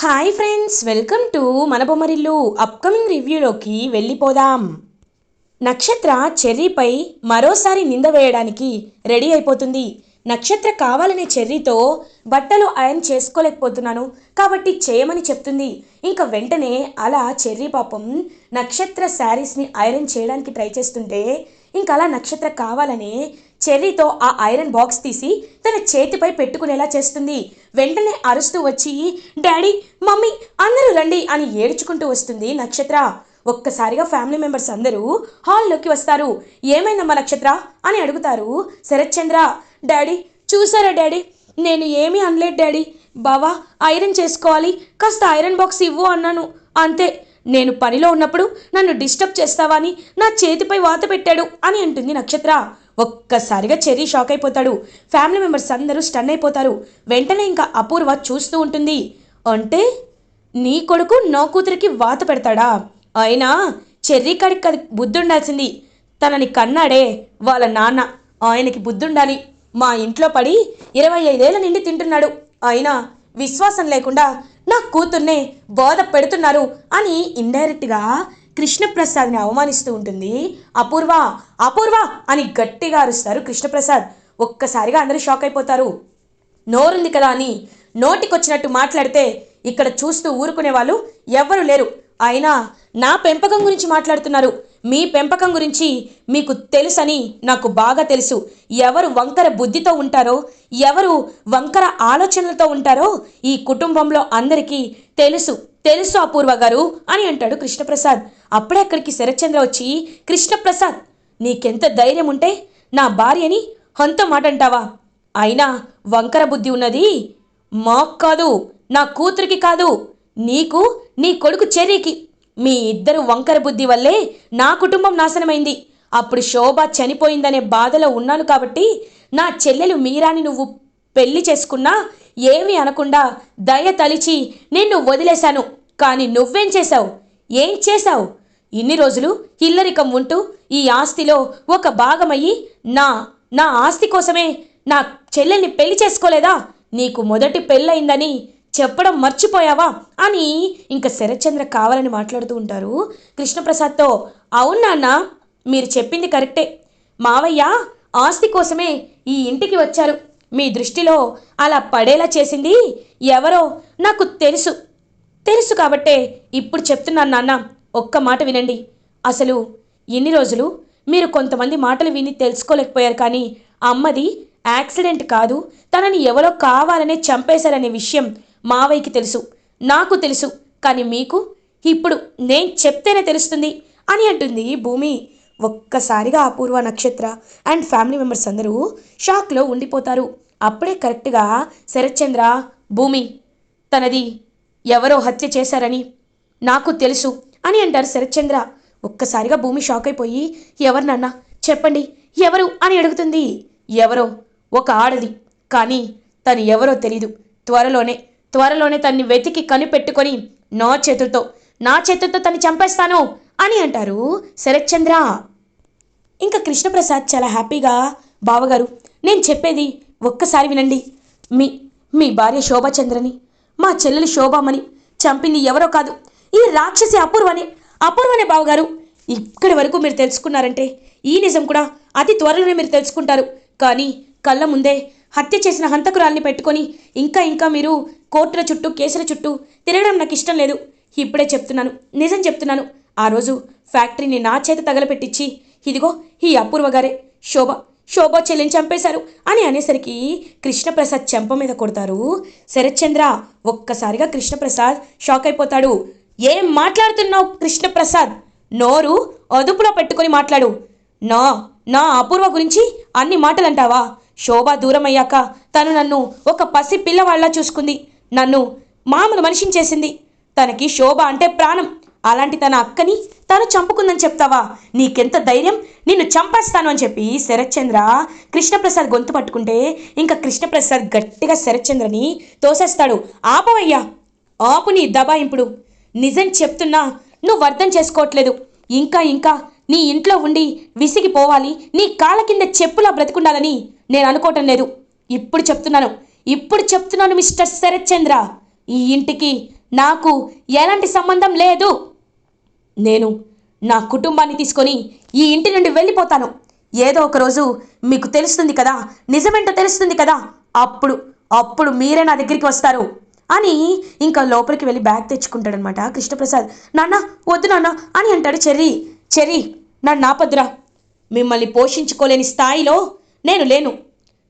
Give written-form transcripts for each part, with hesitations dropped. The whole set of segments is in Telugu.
హాయ్ ఫ్రెండ్స్, వెల్కమ్ టు మన బొమ్మరిల్లు. అప్కమింగ్ రివ్యూలోకి వెళ్ళిపోదాం. నక్షత్ర చెర్రీపై మరోసారి నింద వేయడానికి రెడీ అయిపోతుంది. నక్షత్ర కావాలనే చెర్రీతో బట్టలు ఐరన్ చేసుకోలేకపోతున్నాను కాబట్టి చేయమని చెప్తుంది. ఇంకా వెంటనే అలా చెర్రీ పాపం నక్షత్ర శారీస్ని ఐరన్ చేయడానికి ట్రై చేస్తుంటే ఇంకా అలా నక్షత్ర కావాలనే చెర్రీతో ఆ ఐరన్ బాక్స్ తీసి తన చేతిపై పెట్టుకునేలా చేస్తుంది. వెంటనే అరుస్తూ వచ్చి డాడీ, మమ్మీ అందరూ రండి అని ఏడ్చుకుంటూ వస్తుంది నక్షత్ర. ఒక్కసారిగా ఫ్యామిలీ మెంబర్స్ అందరూ హాల్లోకి వస్తారు. ఏమైందమ్మా నక్షత్ర అని అడుగుతారు శరత్చంద్ర. డాడీ చూసారా డాడీ, నేను ఏమీ అనలేదు డాడీ. బావా ఐరన్ చేసుకోవాలి, కాస్త ఐరన్ బాక్స్ ఇవ్వు అన్నాను అంతే. నేను పనిలో ఉన్నప్పుడు నన్ను డిస్టర్బ్ చేస్తావా అని నా చేతిపై వాత పెట్టాడు అని అంటుంది నక్షత్ర. ఒక్కసారిగా చెర్రీ షాక్ అయిపోతాడు. ఫ్యామిలీ మెంబర్స్ అందరూ స్టన్ అయిపోతారు. వెంటనే ఇంకా అపూర్వ చూస్తూ ఉంటుంది. అంటే నీ కొడుకు నా కూతురికి వాత పెడతాడా? అయినా చెర్రీ కాడికి బుద్ధి ఉండాల్సింది. తనని కన్నాడే వాళ్ళ నాన్న, ఆయనకి బుద్ధి ఉండాలి. మా ఇంట్లో పడి 25 ఏళ్ల నుండి తింటున్నాడు, అయినా విశ్వాసం లేకుండా నా కూతుర్నే బోధ పెడుతున్నారు అని ఇండైరెక్ట్గా కృష్ణప్రసాద్ని అవమానిస్తూ ఉంటుంది అపూర్వ. అపూర్వ అని గట్టిగా అరుస్తారు కృష్ణప్రసాద్. ఒక్కసారిగా అందరూ షాక్ అయిపోతారు. నోరుంది కదా అని నోటికొచ్చినట్టు మాట్లాడితే ఇక్కడ చూస్తూ ఊరుకునే వాళ్ళు ఎవ్వరూ లేరు. అయినా నా పెంపకం గురించి మాట్లాడుతున్నారు. మీ పెంపకం గురించి మీకు తెలుసని నాకు బాగా తెలుసు. ఎవరు వంకర బుద్ధితో ఉంటారో, ఎవరు వంకర ఆలోచనలతో ఉంటారో ఈ కుటుంబంలో అందరికీ తెలుసు తెలుసు అపూర్వ గారు అని అంటాడు కృష్ణప్రసాద్. అప్పుడే అక్కడికి శరత్చంద్ర వచ్చి, కృష్ణప్రసాద్ నీకెంత ధైర్యం ఉంటే నా భార్యని హంతో మాట అంటావా? అయినా వంకర బుద్ధి ఉన్నది మాకు కాదు, నా కూతురికి కాదు, నీకు నీ కొడుకు చెర్రీకి. మీ ఇద్దరు వంకర బుద్ధి వల్లే నా కుటుంబం నాశనమైంది. అప్పుడు శోభ చనిపోయిందనే బాధలో ఉన్నాను కాబట్టి నా చెల్లెలు మీరాని నువ్వు పెళ్లి చేసుకున్నా ఏమీ అనకుండా దయ తలిచి నిన్ను వదిలేశాను. కానీ నువ్వేం చేశావు? ఏం చేశావు? ఇన్ని రోజులు ఇల్లరికం ఉంటూ ఈ ఆస్తిలో ఒక భాగమయ్యి నా నా ఆస్తి కోసమే నా చెల్లెల్ని పెళ్లి చేసుకోలేదా? నీకు మొదటి పెళ్ళయిందని చెప్పడం మర్చిపోయావా అని ఇంకా శరత్చంద్ర కావాలని మాట్లాడుతూ ఉంటారు కృష్ణప్రసాద్తో. అవునాన్న, మీరు చెప్పింది కరెక్టే. మావయ్య ఆస్తి కోసమే ఈ ఇంటికి వచ్చారు. మీ దృష్టిలో అలా పడేలా చేసింది ఎవరో నాకు తెలుసు తెలుసు కాబట్టే ఇప్పుడు చెప్తున్నాను నాన్న. ఒక్క మాట వినండి. అసలు ఇన్ని రోజులు మీరు కొంతమంది మాటలు విని తెలుసుకోలేకపోయారు, కానీ అమ్మది యాక్సిడెంట్ కాదు, తనని ఎవరో కావాలనే చంపేశారనే విషయం మావయ్యకి తెలుసు, నాకు తెలుసు. కానీ మీకు ఇప్పుడు నేను చెప్తేనే తెలుస్తుంది అని అంటుంది భూమి. ఒక్కసారిగా అపూర్వ, నక్షత్ర అండ్ ఫ్యామిలీ మెంబర్స్ అందరూ షాక్లో ఉండిపోతారు. అప్పుడే కరెక్ట్గా శరత్చంద్ర, భూమి తనది ఎవరో హత్య చేశారని నాకు తెలుసు అని అంటారు శరత్చంద్ర. ఒక్కసారిగా భూమి షాక్ అయిపోయి, ఎవరు నాన్న చెప్పండి, ఎవరు అని అడుగుతుంది. ఎవరో ఒక ఆడది, కానీ తను ఎవరో తెలీదు. త్వరలోనే తన్ని వెతికి కనిపెట్టుకొని నా చేతులతో తన్ని చంపేస్తాను అని అంటారు శరత్చంద్ర. ఇంకా కృష్ణప్రసాద్ చాలా హ్యాపీగా, బావగారు నేను చెప్పేది ఒక్కసారి వినండి. మీ మీ భార్య శోభాచంద్రని, మా చెల్లెలు శోభామని చంపింది ఎవరో కాదు, ఈ రాక్షసి అపూర్వనే బావగారు. ఇక్కడి వరకు మీరు తెలుసుకున్నారంటే ఈ నిజం కూడా అతి త్వరలోనే మీరు తెలుసుకుంటారు. కానీ కళ్ళ ముందే హత్య చేసిన హంతకురాల్ని పెట్టుకొని ఇంకా మీరు కోర్టుల చుట్టూ, కేసుల చుట్టూ తిరగడం నాకు ఇష్టం లేదు. ఇప్పుడే చెప్తున్నాను, నిజం చెప్తున్నాను. ఆ రోజు ఫ్యాక్టరీని నా చేత తగలపెట్టించి ఇదిగో ఈ అపూర్వ గారే శోభ చెల్లిని చంపేశారు అని అనేసరికి కృష్ణప్రసాద్ చెంప మీద కొడతారు శరత్చంద్ర. ఒక్కసారిగా కృష్ణప్రసాద్ షాక్ అయిపోతాడు. ఏం మాట్లాడుతున్నావు కృష్ణప్రసాద్? నోరు అదుపులో పెట్టుకొని మాట్లాడు. నా అపూర్వ గురించి అన్ని మాటలు అంటావా? శోభ దూరం అయ్యాక తను నన్ను ఒక పసి పిల్లవాళ్లా చూసుకుంది, నన్ను మామూలు మనిషిని చేసింది. తనకి శోభ అంటే ప్రాణం. అలాంటి తన అక్కని తను చంపుకుందని చెప్తావా? నీకెంత ధైర్యం, నిన్ను చంపేస్తాను అని చెప్పి శరత్చంద్ర కృష్ణప్రసాద్ గొంతు పట్టుకుంటే ఇంకా కృష్ణప్రసాద్ గట్టిగా శరత్చంద్రని తోసేస్తాడు. ఆపవయ్యా, ఆపు నీ దబాయింపుడు. నిజం చెప్తున్నా నువ్వు అర్థం చేసుకోవట్లేదు. ఇంకా నీ ఇంట్లో ఉండి విసిగిపోవాలి, నీ కాళ్ళ కింద చెప్పులా బ్రతికుండాలని నేను అనుకోవటం లేదు. ఇప్పుడు చెప్తున్నాను మిస్టర్ శరత్చంద్ర, ఈ ఇంటికి నాకు ఎలాంటి సంబంధం లేదు. నేను నా కుటుంబాన్ని తీసుకొని ఈ ఇంటి నుండి వెళ్ళిపోతాను. ఏదో ఒకరోజు మీకు తెలుస్తుంది కదా, నిజమేంటో తెలుస్తుంది కదా, అప్పుడు అప్పుడు మీరే నా దగ్గరికి వస్తారు అని ఇంకా లోపలికి వెళ్ళి బ్యాగ్ తెచ్చుకుంటాడనమాట కృష్ణప్రసాద్. నాన్న వద్దు నాన్న అని అంటాడు చెర్రీ. చెర్రీ నన్ను ఆపద్దురా, మిమ్మల్ని పోషించుకోలేని స్థాయిలో నేను లేను.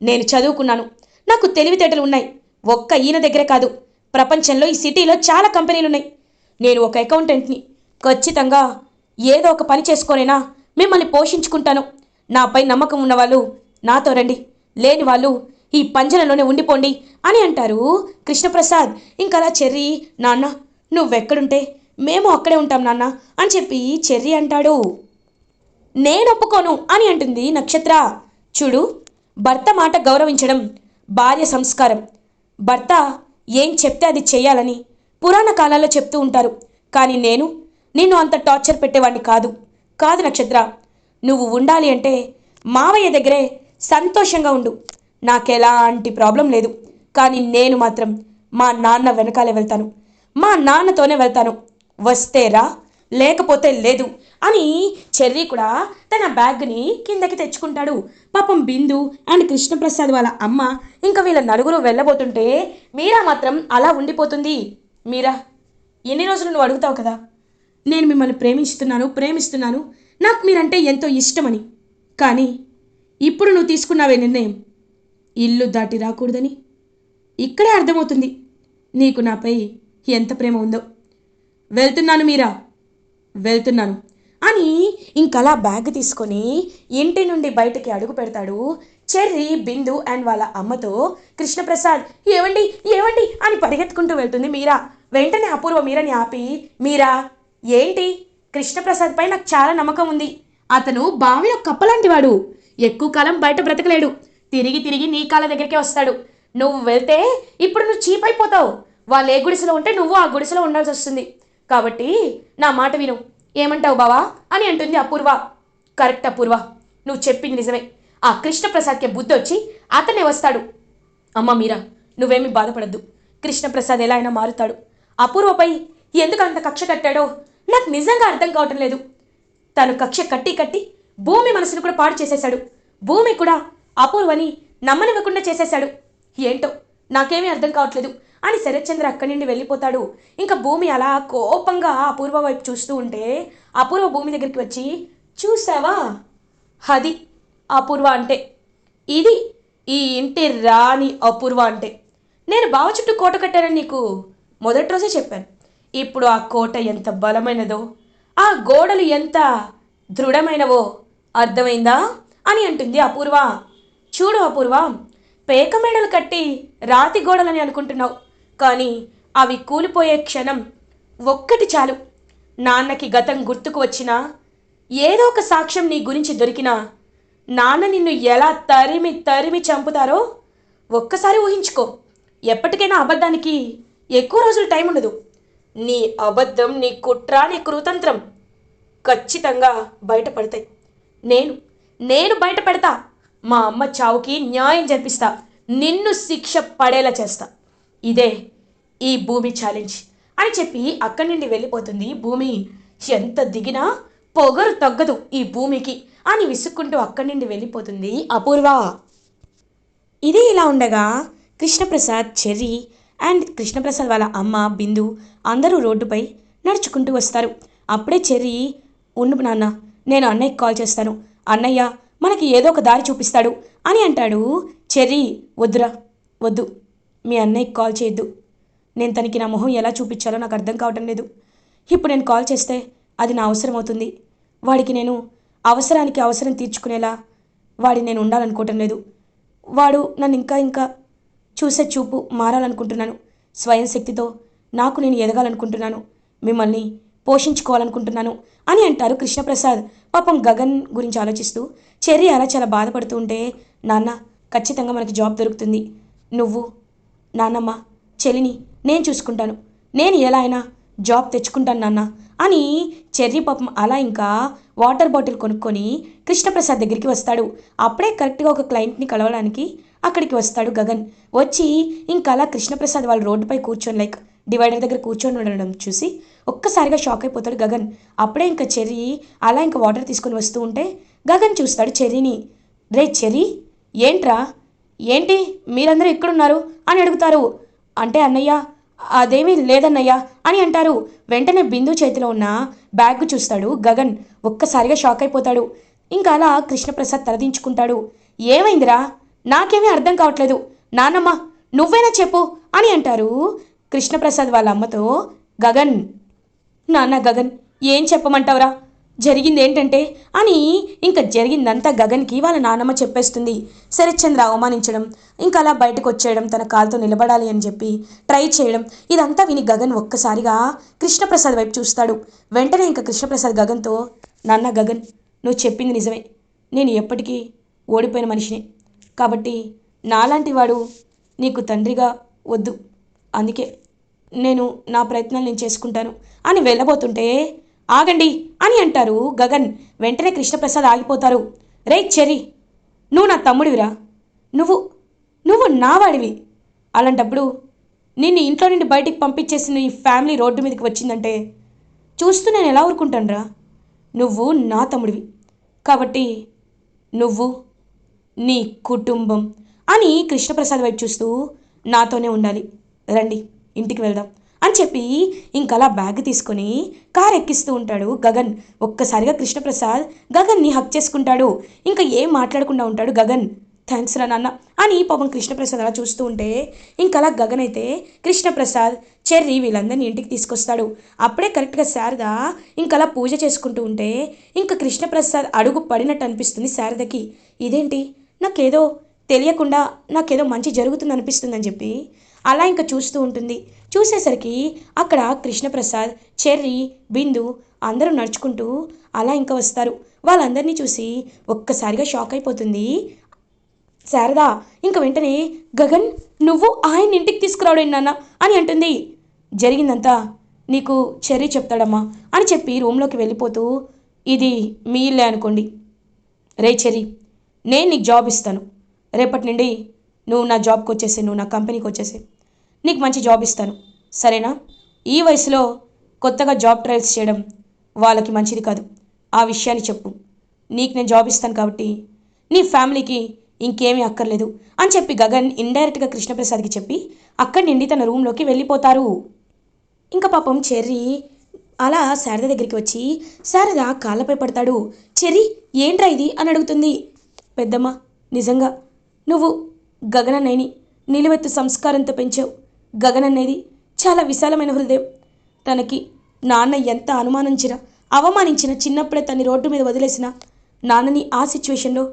నేను చదువుకున్నాను, నాకు తెలివితేటలు ఉన్నాయి. ఒక్క ఈయన దగ్గరే కాదు, ప్రపంచంలో ఈ సిటీలో చాలా కంపెనీలు ఉన్నాయి. నేను ఒక అకౌంటెంట్ని. ఖచ్చితంగా ఏదో ఒక పని చేసుకోనేనా మిమ్మల్ని పోషించుకుంటాను. నాపై నమ్మకం ఉన్నవాళ్ళు నాతో రండి, లేని వాళ్ళు ఈ పంజరంలోనే ఉండిపోండి అని అంటారు కృష్ణప్రసాద్. ఇంకలా చెర్రీ, నాన్న నువ్వెక్కడుంటే మేము అక్కడే ఉంటాం నాన్న అని చెప్పి చెర్రీ అంటాడు. నేను ఒప్పుకోను అని అంటుంది నక్షత్ర. చూడు, భర్త మాట గౌరవించడం భార్య సంస్కారం. భర్త ఏం చెప్తే అది చెయ్యాలని పురాణ కాలాల్లో చెప్తూ ఉంటారు. కానీ నేను నిన్ను అంత టార్చర్ పెట్టేవాడిని కాదు. కాదు నక్షత్ర, నువ్వు ఉండాలి అంటే మావయ్య దగ్గరే సంతోషంగా ఉండు, నాకెలాంటి ప్రాబ్లం లేదు. కానీ నేను మాత్రం మా నాన్న వెనకాలే వెళ్తాను, మా నాన్నతోనే వెళ్తాను. వస్తే రా, లేకపోతే లేదు అని చెర్రీ కూడా తన బ్యాగ్ని కిందకి తెచ్చుకుంటాడు. పాపం బిందు అండ్ కృష్ణప్రసాద్ వాళ్ళ అమ్మ ఇంకా వీళ్ళ నలుగురు వెళ్ళబోతుంటే మీరా మాత్రం అలా ఉండిపోతుంది. మీరా, ఎన్ని రోజులు నువ్వు అడుగుతావు కదా, నేను మిమ్మల్ని ప్రేమిస్తున్నాను, నాకు మీరంటే ఎంతో ఇష్టమని. కానీ ఇప్పుడు నువ్వు తీసుకున్నావే నిర్ణయం, ఇల్లు దాటి రాకూడదని. ఇక్కడే అర్థమవుతుంది నీకు నాపై ఎంత ప్రేమ ఉందో. వెళ్తున్నాను మీరా, వెళ్తున్నాను అని ఇంకలా బ్యాగ్ తీసుకొని ఇంటి నుండి బయటకి అడుగు పెడతాడు చెర్రీ, బిందు అండ్ వాళ్ళ అమ్మతో. కృష్ణప్రసాద్ ఏవండి ఏవండి అని పరిగెత్తుకుంటూ వెళ్తుంది మీరా. వెంటనే అపూర్వ మీరని ఆపి, మీరా ఏంటి, కృష్ణప్రసాద్ పై నాకు చాలా నమ్మకం ఉంది. అతను బావిలో కప్పలాంటి వాడు, ఎక్కువ కాలం బయట బ్రతకలేడు. తిరిగి తిరిగి నీ కాళ్ళ దగ్గరికే వస్తాడు. నువ్వు వెళ్తే ఇప్పుడు నువ్వు చీప్ అయిపోతావు. వాళ్ళు ఏ గుడిసెలో ఉంటే నువ్వు ఆ గుడిసెలో ఉండాల్సి వస్తుంది. కాబట్టి నా మాట విను. ఏమంటావు బావా అని అంటుంది అపూర్వ. కరెక్ట్ అపూర్వ, నువ్వు చెప్పింది నిజమే. ఆ కృష్ణప్రసాద్కి బుద్ధి వచ్చి అతనే వస్తాడు. అమ్మ మీరా, నువ్వేమీ బాధపడద్దు. కృష్ణప్రసాద్ ఎలా అయినా మారుతాడు. అపూర్వపై ఎందుకు అంత కక్ష కట్టాడో నాకు నిజంగా అర్థం కావటం లేదు. తను కక్ష కట్టి కట్టి భూమి మనసును కూడా పాడు చేసేశాడు. భూమి కూడా అపూర్వని నమ్మనివ్వకుండా చేసేశాడు. ఏంటో నాకేమీ అర్థం కావట్లేదు అని శరత్చంద్ర అక్కడి నుండి వెళ్ళిపోతాడు. ఇంకా భూమి అలా కోపంగా అపూర్వ వైపు చూస్తూ ఉంటే అపూర్వ భూమి దగ్గరికి వచ్చి, చూసావా, అది అపూర్వ అంటే, ఇది ఈ ఇంటి రాణి అపూర్వ అంటే. నేను బావ చుట్టూ కోట కట్టానని నీకు మొదటి రోజే చెప్పాను. ఇప్పుడు ఆ కోట ఎంత బలమైనదో, ఆ గోడలు ఎంత దృఢమైనవో అర్థమైందా అని అంటుంది అపూర్వ. చూడు అపూర్వ, పేక మేడలు కట్టి రాతి గోడలని అనుకుంటున్నావు, కానీ అవి కూలిపోయే క్షణం ఒక్కటి చాలు. నాన్నకి గతం గుర్తుకు వచ్చినా, ఏదో ఒక సాక్ష్యం నీ గురించి దొరికినా, నాన్న నిన్ను ఎలా తరిమి తరిమి చంపుతారో ఒక్కసారి ఊహించుకో. ఎప్పటికైనా అబద్ధానికి ఎక్కువ రోజులు టైం ఉండదు. నీ అబద్ధం, నీ కుట్ర, నీ కుతంత్రం ఖచ్చితంగా బయటపడతాయి. నేను బయట పెడతా. మా అమ్మ చావుకి న్యాయం జరిపిస్తా. నిన్ను శిక్ష పడేలా చేస్తా. ఇదే ఈ భూమి ఛాలెంజ్ అని చెప్పి అక్కడి నుండి వెళ్ళిపోతుంది భూమి. ఎంత దిగినా పొగరు తగ్గదు ఈ భూమికి అని విసుక్కుంటూ అక్కడి నుండి వెళ్ళిపోతుంది అపూర్వ. ఇది ఇలా ఉండగా కృష్ణప్రసాద్, చెర్రీ అండ్ కృష్ణప్రసాద్ వాళ్ళ అమ్మ బిందు అందరూ రోడ్డుపై నడుచుకుంటూ వస్తారు. అప్పుడే చెర్రీ, ఉండు నాన్న, నేను అన్నయ్యకి కాల్ చేస్తాను, అన్నయ్య మనకి ఏదో ఒక దారి చూపిస్తాడు అని అంటాడు. చెర్రీ, వద్దురా వద్దు, మీ అన్నయ్యకి కాల్ చేయొద్దు. నేను తనకి నా మొహం ఎలా చూపించాలో నాకు అర్థం కావటం లేదు. ఇప్పుడు నేను కాల్ చేస్తే అది నా అవసరం అవుతుంది. వాడికి నేను అవసరానికి అవసరం తీర్చుకునేలా నేను ఉండాలనుకోవటం లేదు. వాడు నన్ను ఇంకా చూసే చూపు మారాలనుకుంటున్నాను. స్వయం శక్తితో నాకు నేను ఎదగాలనుకుంటున్నాను, మిమ్మల్ని పోషించుకోవాలనుకుంటున్నాను అని అంటారు కృష్ణప్రసాద్. పాపం గగన్ గురించి ఆలోచిస్తూ చెర్రీ అలా చాలా బాధపడుతూ ఉంటే, నాన్న ఖచ్చితంగా మనకి జాబ్ దొరుకుతుంది. నువ్వు, నాన్నమ్మ, చెల్లిని నేను చూసుకుంటాను. నేను ఎలా అయినా జాబ్ తెచ్చుకుంటాను నాన్న అని చెర్రీ పాపం అలా ఇంకా వాటర్ బాటిల్ కొనుక్కొని కృష్ణప్రసాద్ దగ్గరికి వస్తాడు. అప్పుడే కరెక్ట్గా ఒక క్లయింట్ని కలవడానికి అక్కడికి వస్తాడు గగన్. వచ్చి ఇంకా అలా కృష్ణప్రసాద్ వాళ్ళ రోడ్డుపై కూర్చొని డివైడర్ దగ్గర కూర్చొని ఉండడం చూసి ఒక్కసారిగా షాక్ అయిపోతాడు గగన్. అప్పుడే ఇంకా చెర్రీ అలా ఇంకా వాటర్ తీసుకొని వస్తూ ఉంటే గగన్ చూస్తాడు చెర్రీని. రే చెర్రీ, ఏంట్రా, ఏంటి మీరందరూ ఎక్కడున్నారు అని అడుగుతారు. అంటే అన్నయ్య అదేమీ లేదన్నయ్య అని అంటారు. వెంటనే బిందు చేతిలో ఉన్న బ్యాగ్ చూస్తాడు గగన్. ఒక్కసారిగా షాక్ అయిపోతాడు. ఇంకా అలా కృష్ణప్రసాద్ తలదించుకుంటాడు. ఏమైందిరా, నాకేమీ అర్థం కావట్లేదు, నాన్నమ్మ నువ్వైనా చెప్పు అని అంటారు కృష్ణప్రసాద్ వాళ్ళ అమ్మతో. గగన్, నాన్న గగన్ ఏం చెప్పమంటావురా, జరిగింది ఏంటంటే అని ఇంకా జరిగిందంతా గగన్కి వాళ్ళ నాన్నమ్మ చెప్పేస్తుంది. శరత్చంద్ర అవమానించడం, ఇంకా అలా బయటకు వచ్చేయడం, తన కాలుతో నిలబడాలి అని చెప్పి ట్రై చేయడం, ఇదంతా విని గగన్ ఒక్కసారిగా కృష్ణప్రసాద్ వైపు చూస్తాడు. వెంటనే ఇంకా కృష్ణప్రసాద్ గగన్తో, నాన్న గగన్ నువ్వు చెప్పింది నిజమే, నేను ఎప్పటికీ ఓడిపోయిన మనిషిని, కాబట్టి నాలాంటి వాడు నీకు తండ్రిగా వద్దు, అందుకే నేను నా ప్రయత్నాలు నేను చేసుకుంటాను అని వెళ్ళబోతుంటే ఆగండి అని అంటారు గగన్. వెంటనే కృష్ణప్రసాద్ ఆగిపోతారు. రే చెర్రీ, నువ్వు నా తమ్ముడివిరా, నువ్వు నువ్వు నా వాడివి, అలాంటప్పుడు నిన్ను ఇంట్లో నుండి బయటికి పంపించేసిన ఈ ఫ్యామిలీ రోడ్డు మీదకి వచ్చిందంటే చూస్తూ నేను ఎలా ఊరుకుంటానురా. నువ్వు నా తమ్ముడివి, కాబట్టి నువ్వు నీ కుటుంబం అని కృష్ణప్రసాద్ వైపు చూస్తూ నాతోనే ఉండాలి, రండి ఇంటికి వెళ్దాం అని చెప్పి ఇంకలా బ్యాగ్ తీసుకొని కార్ ఎక్కిస్తూ ఉంటాడు గగన్. ఒక్కసారిగా కృష్ణప్రసాద్ గగన్ని హక్ చేసుకుంటాడు. ఇంకా ఏం మాట్లాడకుండా ఉంటాడు గగన్. థ్యాంక్స్ రా నాన్న అని పాపం కృష్ణప్రసాద్ అలా చూస్తూ ఉంటే ఇంకలా గగన్ అయితే కృష్ణప్రసాద్ చెర్రీ వీళ్ళందరినీ ఇంటికి తీసుకొస్తాడు. అప్పుడే కరెక్ట్గా శారద ఇంకలా పూజ చేసుకుంటూ ఉంటే ఇంకా కృష్ణప్రసాద్ అడుగు పడినట్టు అనిపిస్తుంది శారదకి. ఇదేంటి, నాకేదో తెలియకుండా నాకేదో మంచి జరుగుతుంది అనిపిస్తుందని చెప్పి అలా ఇంకా చూస్తూ ఉంటుంది. చూసేసరికి అక్కడ కృష్ణప్రసాద్, చెర్రీ, బిందు అందరూ నడుచుకుంటూ అలా ఇంకా వస్తారు. వాళ్ళందరినీ చూసి ఒక్కసారిగా షాక్ అయిపోతుంది శారద. ఇంక వెంటనే గగన్ నువ్వు ఆయన ఇంటికి తీసుకురావడం నాన్న అని అంటుంది. జరిగిందంతా నీకు చెర్రీ చెప్తాడమ్మా అని చెప్పి రూమ్లోకి వెళ్ళిపోతూ, ఇది మీ ఇల్లే అనుకోండి, రే చెర్రీ నేను నీకు జాబ్ ఇస్తాను, రేపటి నుండి నువ్వు నా జాబ్కి వచ్చేసి, నువ్వు నా కంపెనీకి వచ్చేసి నీకు మంచి జాబ్ ఇస్తాను, సరేనా? ఈ వయసులో కొత్తగా జాబ్ ట్రయల్స్ చేయడం వాళ్ళకి మంచిది కాదు, ఆ విషయాన్ని చెప్పు. నీకు నేను జాబ్ ఇస్తాను కాబట్టి నీ ఫ్యామిలీకి ఇంకేమీ అక్కర్లేదు అని చెప్పి గగన్ ఇండైరెక్ట్గా కృష్ణప్రసాద్కి చెప్పి అక్కడి నుండి తన రూమ్లోకి వెళ్ళిపోతారు. ఇంకా పాపం చెర్రీ అలా శారద దగ్గరికి వచ్చి శారద కాళ్ళపై పడతాడు. చెర్రీ ఏంట్రా ఇది అని అడుగుతుంది. పెద్దమ్మ, నిజంగా నువ్వు గగనన్నయ్యని నిలువెత్తు సంస్కారంతో పెంచావు. గగనన్నయ్యది చాలా విశాలమైన హృదయం. తనకి నాన్న ఎంత అవమానించిన చిన్నప్పుడే తన్ని రోడ్డు మీద వదిలేసిన నాన్నని ఆ సిచ్యువేషన్లో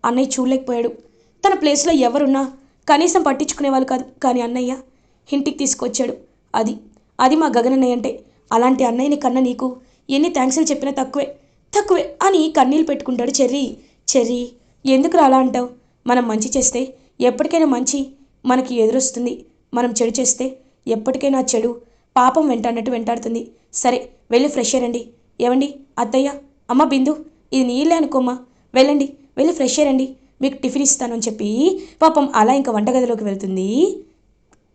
అన్నయ్య చూడలేకపోయాడు. తన ప్లేస్లో ఎవరున్నా కనీసం పట్టించుకునేవాళ్ళు కాదు. కానీ అన్నయ్య ఇంటికి తీసుకొచ్చాడు. అది మా గగనన్నయ్య అంటే. అలాంటి అన్నయ్యని కన్నా నీకు ఎన్ని థ్యాంక్స్లు చెప్పినా తక్కువే అని కన్నీళ్ళు పెట్టుకుంటాడు చెర్రీ. చెర్రీ ఎందుకు అలా అంటావు? మనం మంచి చేస్తే ఎప్పటికైనా మంచి మనకి ఎదురొస్తుంది. మనం చెడు చేస్తే ఎప్పటికైనా చెడు పాపం వెంటాడినట్టు వెంటాడుతుంది. సరే వెళ్ళి ఫ్రెష్ అయ్యండి. ఏమండి అత్తయ్య, అమ్మ బిందు, ఇది నీళ్ళే అనుకోమ్మా, వెళ్ళి ఫ్రెష్ అయ్యండి, మీకు టిఫిన్ ఇస్తాను అని చెప్పి పాపం అలా ఇంకా వంటగదిలోకి వెళ్తుంది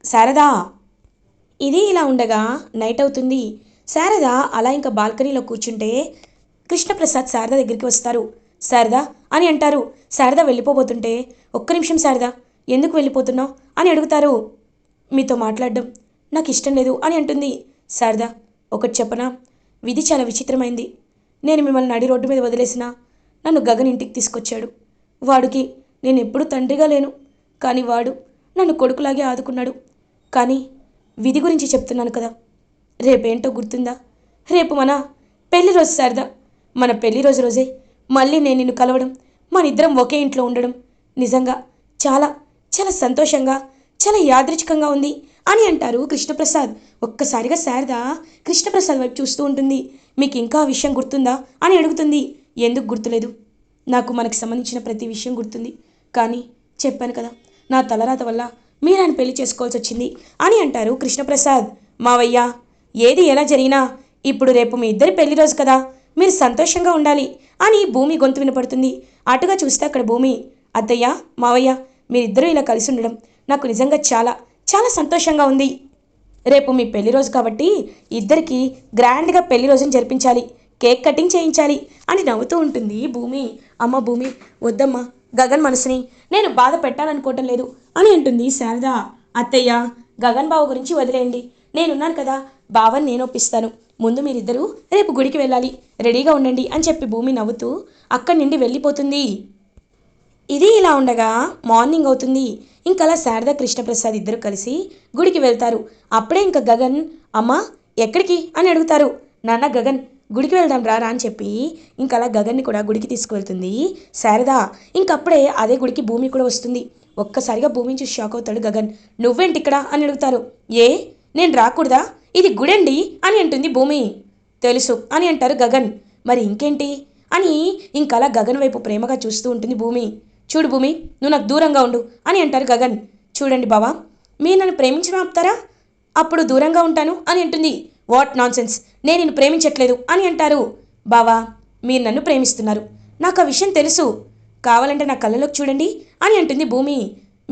శారదా. ఇది ఇలా ఉండగా నైట్ అవుతుంది. శారద అలా ఇంకా బాల్కనీలో కూర్చుంటే కృష్ణప్రసాద్ శారద దగ్గరికి వస్తారు. శారదా అని అంటారు. శారద వెళ్ళిపోబోతుంటే, ఒక్క నిమిషం శారదా, ఎందుకు వెళ్ళిపోతున్నావు అని అడుగుతారు. మీతో మాట్లాడడం నాకు ఇష్టం లేదు అని అంటుంది. శారదా ఒకటి చెప్పనా, విధి చాలా విచిత్రమైంది. నేను మిమ్మల్ని నడి రోడ్డు మీద వదిలేసినా నన్ను గగన్ ఇంటికి తీసుకొచ్చాడు. వాడికి నేను ఎప్పుడూ తండ్రిగా లేను, కానీ వాడు నన్ను కొడుకులాగే ఆదుకున్నాడు. కానీ విధి గురించి చెప్తున్నాను కదా, రేపేంటో గుర్తుందా? రేపు మన పెళ్లి రోజు శారదా. మన పెళ్లి రోజే మళ్ళీ నేను నిన్ను కలవడం, మనిద్దరం ఒకే ఇంట్లో ఉండడం నిజంగా చాలా చాలా సంతోషంగా, చాలా యాదృచ్ఛికంగా ఉంది అని అంటారు కృష్ణప్రసాద్. ఒక్కసారిగా శారద కృష్ణప్రసాద్ వైపు చూస్తూ ఉంటుంది. మీకు ఇంకా ఆ విషయం గుర్తుందా అని అడుగుతుంది. ఎందుకు గుర్తులేదు? నాకు మనకి సంబంధించిన ప్రతి విషయం గుర్తుంది. కానీ చెప్పాను కదా, నా తలరాత వల్ల మీరు ఆయన పెళ్లి చేసుకోవాల్సి వచ్చింది అని అంటారు కృష్ణప్రసాద్. మావయ్య, ఏది ఎలా జరిగినా ఇప్పుడు రేపు మీ ఇద్దరి పెళ్లి రోజు కదా, మీరు సంతోషంగా ఉండాలి అని భూమి గొంతు వినపడుతుంది. అటుగా చూస్తే అక్కడ భూమి, అత్తయ్య, మావయ్య, మీరిద్దరూ ఇలా కలిసి ఉండడం నాకు నిజంగా చాలా చాలా సంతోషంగా ఉంది. రేపు మీ పెళ్లి రోజు కాబట్టి ఇద్దరికి గ్రాండ్గా పెళ్లి రోజుని జరిపించాలి, కేక్ కటింగ్ చేయించాలి అని నవ్వుతూ ఉంటుంది భూమి. అమ్మ భూమి, వద్దమ్మా, గగన్ మనసుని నేను బాధ పెట్టాలనుకోవటం లేదు అని అంటుంది శారద. అత్తయ్య, గగన్ బావ గురించి వదిలేయండి, నేనున్నాను కదా, బావని నేను ఒప్పిస్తాను. ముందు మీరిద్దరూ రేపు గుడికి వెళ్ళాలి, రెడీగా ఉండండి అని చెప్పి భూమి నవ్వుతూ అక్కడి నుండి వెళ్ళిపోతుంది. ఇది ఇలా ఉండగా మార్నింగ్ అవుతుంది. ఇంకలా శారద కృష్ణప్రసాద్ ఇద్దరు కలిసి గుడికి వెళ్తారు. అప్పుడే ఇంకా గగన్, అమ్మా ఎక్కడికి అని అడుగుతారు. నాన్న గగన్, గుడికి వెళ్దాం రారా అని చెప్పి ఇంకలా గగన్ని కూడా గుడికి తీసుకువెళ్తుంది శారద. ఇంకప్పుడే అదే గుడికి భూమి కూడా వస్తుంది. ఒక్కసారిగా భూమిని చూసి షాక్ అవుతాడు గగన్. నువ్వేంటి ఇక్కడ అని అడుగుతారు. ఏ, నేను రాకూడదా, ఇది గుడండి అని అంటుంది భూమి. తెలుసు అని అంటారు గగన్. మరి ఇంకేంటి అని ఇంకలా గగన్ వైపు ప్రేమగా చూస్తూ ఉంటుంది భూమి. చూడు భూమి, నువ్వు నాకు దూరంగా ఉండు అని అంటారు గగన్. చూడండి బావా, మీరు నన్ను ప్రేమించడం ఆపుతారా, అప్పుడు దూరంగా ఉంటాను అని అంటుంది. వాట్ నాన్సెన్స్, నేను నిన్ను ప్రేమించట్లేదు అని అంటారు. బావా, మీరు నన్ను ప్రేమిస్తున్నారు, నాకు ఆ విషయం తెలుసు, కావాలంటే నా కళ్ళలోకి చూడండి అని అంటుంది భూమి.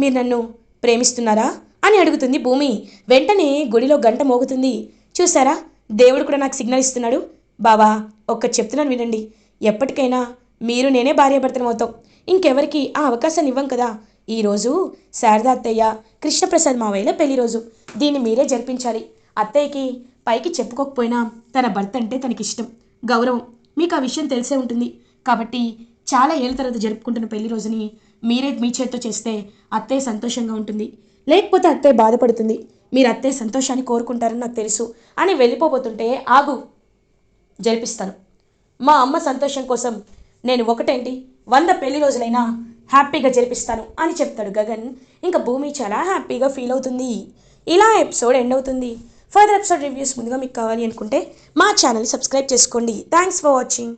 మీరు నన్ను ప్రేమిస్తున్నారా అని అడుగుతుంది భూమి. వెంటనే గుడిలో గంట మోగుతుంది. చూసారా, దేవుడు కూడా నాకు సిగ్నల్ ఇస్తున్నాడు. బావా, ఒక్క చెప్తున్నాను వినండి, ఎప్పటికైనా మీరు నేనే భార్యాభర్తలం అవుతాం, ఇంకెవరికి ఆ అవకాశాన్ని ఇవ్వం కదా. ఈరోజు శారద అత్తయ్య కృష్ణప్రసాద్ మావయ్యల పెళ్లి రోజు, దీన్ని మీరే జరిపించాలి. అత్తయ్యకి పైకి చెప్పుకోకపోయినా తన భర్త అంటే తనకిష్టం, గౌరవం, మీకు ఆ విషయం తెలిసే ఉంటుంది. కాబట్టి చాలా ఏళ్ళ తర్వాత జరుపుకుంటున్న పెళ్లి రోజుని మీరే మీ చేత్తో చేస్తే అత్తయ్య సంతోషంగా ఉంటుంది, లేకపోతే అత్తయ్య బాధపడుతుంది. మీరు అత్తయ్య సంతోషాన్ని కోరుకుంటారని నాకు తెలుసు అని వెళ్ళిపోబోతుంటే, ఆగు, జరిపిస్తాను. మా అమ్మ సంతోషం కోసం నేను ఒకటేంటి 100 పెళ్లి రోజులైనా హ్యాపీగా జరిపిస్తాను అని చెప్తాడు గగన్. ఇంకా భూమి చాలా హ్యాపీగా ఫీల్ అవుతుంది. ఇలా ఎపిసోడ్ ఎండ్ అవుతుంది. ఫర్దర్ ఎపిసోడ్ రివ్యూస్ ముందుగా మీకు కావాలి అనుకుంటే మా ఛానల్ సబ్స్క్రైబ్ చేసుకోండి. Thanks for watching.